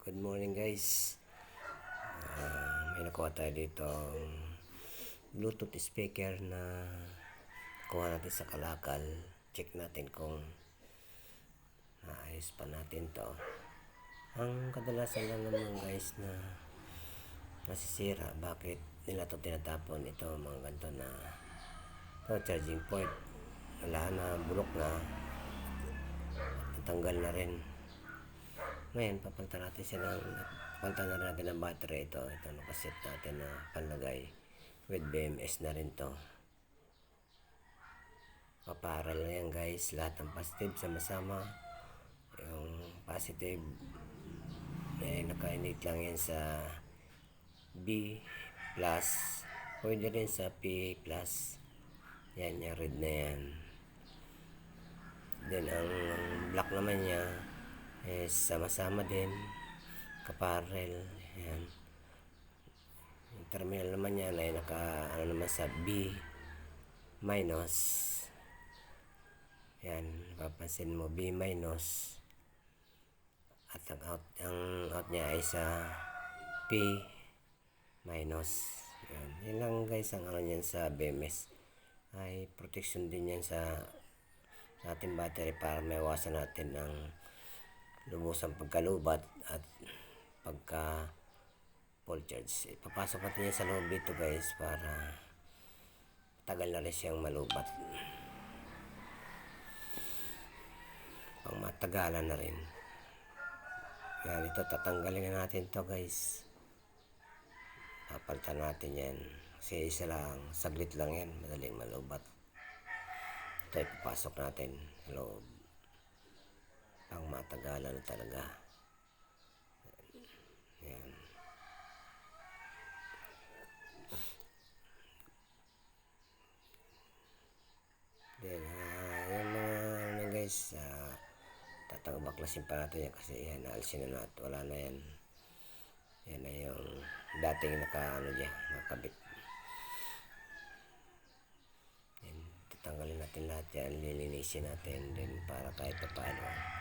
Good morning guys. May nakuha tayo dito Bluetooth speaker na kuha natin sa kalakal. Check natin kung naayos pa natin to. Ang kadalasan lang naman guys na nasisira, bakit nila to tinatapon, ito mga ganito na to, charging port wala na, bulok na, natanggal na rin. Ngayon papalitan natin siya palitan na natin ng battery. Ito nakaset natin na panlagay with BMS na rin to. Paparal na yan guys, lahat ng positive sama-sama. Yung positive naka-init lang yan sa B plus, pwede rin sa P plus. Yan yung red na yan. Then ang black naman niya is sama-sama din, kaparel. Yan. Yung terminal naman niya ay naka naman sa B minus. Yan, papansin mo B minus. At ang out niya ay sa P minus. Yan lang guys ang niyan sa BMS. Ay protection din yan sa ating battery para maiwasan natin ang lubusang pagkalubat at pagka full charge. Ipapasok natin yan sa loob dito guys para tagal na rin siyang malubat, pang matagalan na rin. Yan, ito tatanggalin na natin to guys, papalitan natin yan kasi isa lang, saglit lang yan, madaling malubat. Ito ipapasok natin sa loob pang matagalan talaga. Yan. Then, yung mga guys, tatangbaklasin pa natin yan kasi yan, naalisin na natin, wala na yan. Yan na yung dating nakabit. Yan, tatanggalin natin lahat yan, lilinisin natin din para kahit pa paano